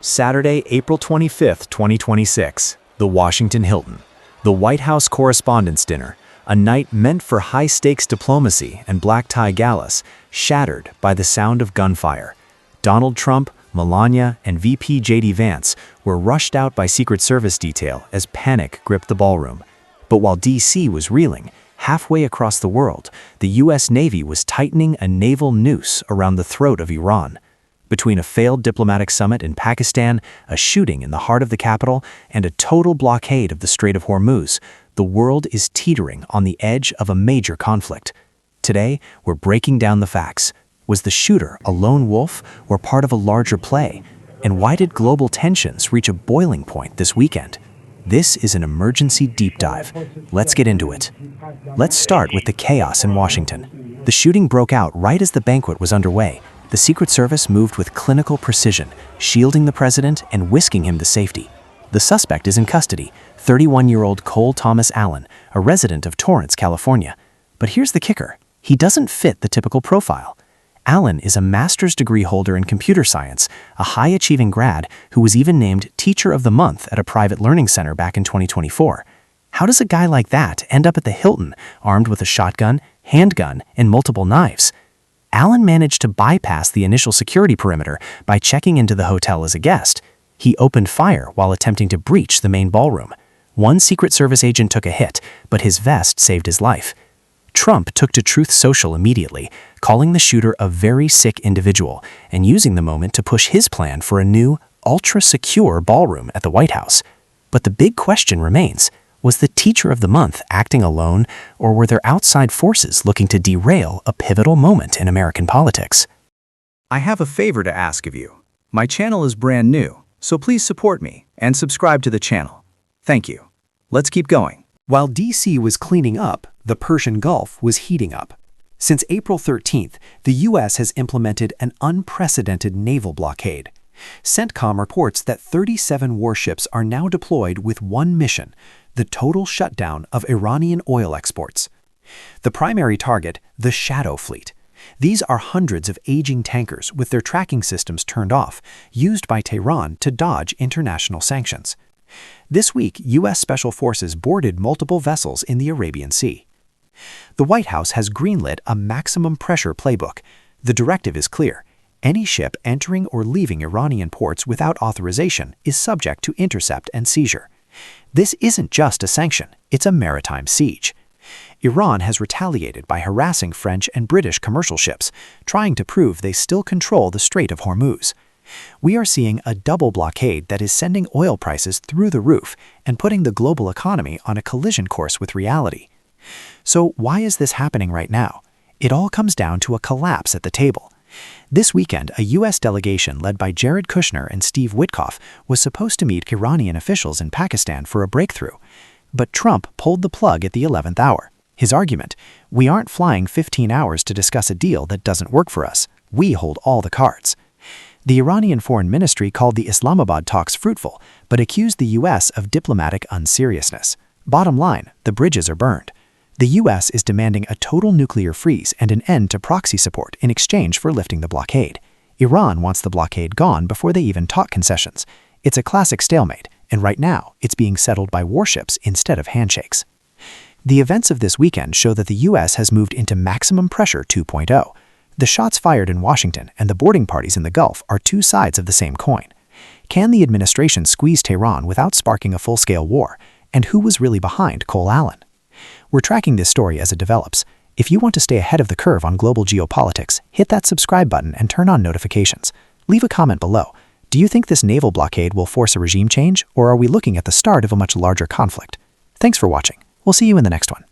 Saturday, April 25, 2026, the Washington Hilton, the White House Correspondents Dinner, a night meant for high-stakes diplomacy and black-tie galas, shattered by the sound of gunfire. Donald Trump, Melania, and VP J.D. Vance were rushed out by Secret Service detail as panic gripped the ballroom. But while D.C. was reeling, halfway across the world, the U.S. Navy was tightening a naval noose around the throat of Iran. Between a failed diplomatic summit in Pakistan, a shooting in the heart of the capital, and a total blockade of the Strait of Hormuz, the world is teetering on the edge of a major conflict. Today, we're breaking down the facts. Was the shooter a lone wolf or part of a larger play? And why did global tensions reach a boiling point this weekend? This is an emergency deep dive. Let's get into it. Let's start with the chaos in Washington. The shooting broke out right as the banquet was underway. The Secret Service moved with clinical precision, shielding the president and whisking him to safety. The suspect is in custody, 31-year-old Cole Thomas Allen, a resident of Torrance, California. But here's the kicker. He doesn't fit the typical profile. Allen is a master's degree holder in computer science, a high-achieving grad who was even named Teacher of the Month at a private learning center back in 2024. How does a guy like that end up at the Hilton, armed with a shotgun, handgun, and multiple knives? Allen managed to bypass the initial security perimeter by checking into the hotel as a guest. He opened fire while attempting to breach the main ballroom. One Secret Service agent took a hit, but his vest saved his life. Trump took to Truth Social immediately, calling the shooter a very sick individual and using the moment to push his plan for a new, ultra-secure ballroom at the White House. But the big question remains. Was the Teacher of the Month acting alone, or were there outside forces looking to derail a pivotal moment in American politics? I have a favor to ask of you. My channel is brand new, so please support me and subscribe to the channel. Thank you. Let's keep going. While D.C. was cleaning up, the Persian Gulf was heating up. Since April 13th, the U.S. has implemented an unprecedented naval blockade. CENTCOM reports that 37 warships are now deployed with one mission: the total shutdown of Iranian oil exports. The primary target, the Shadow Fleet. These are hundreds of aging tankers with their tracking systems turned off, used by Tehran to dodge international sanctions. This week, U.S. Special Forces boarded multiple vessels in the Arabian Sea. The White House has greenlit a maximum pressure playbook. The directive is clear. Any ship entering or leaving Iranian ports without authorization is subject to intercept and seizure. This isn't just a sanction, it's a maritime siege. Iran has retaliated by harassing French and British commercial ships, trying to prove they still control the Strait of Hormuz. We are seeing a double blockade that is sending oil prices through the roof and putting the global economy on a collision course with reality. So why is this happening right now? It all comes down to a collapse at the table. This weekend, a U.S. delegation led by Jared Kushner and Steve Witkoff was supposed to meet Iranian officials in Pakistan for a breakthrough. But Trump pulled the plug at the 11th hour. His argument: we aren't flying 15 hours to discuss a deal that doesn't work for us. We hold all the cards. The Iranian Foreign Ministry called the Islamabad talks fruitful, but accused the U.S. of diplomatic unseriousness. Bottom line, the bridges are burned. The U.S. is demanding a total nuclear freeze and an end to proxy support in exchange for lifting the blockade. Iran wants the blockade gone before they even talk concessions. It's a classic stalemate, and right now, it's being settled by warships instead of handshakes. The events of this weekend show that the U.S. has moved into maximum pressure 2.0. The shots fired in Washington and the boarding parties in the Gulf are two sides of the same coin. Can the administration squeeze Tehran without sparking a full-scale war? And who was really behind Cole Allen? We're tracking this story as it develops. If you want to stay ahead of the curve on global geopolitics, hit that subscribe button and turn on notifications. Leave a comment below. Do you think this naval blockade will force a regime change, or are we looking at the start of a much larger conflict? Thanks for watching. We'll see you in the next one.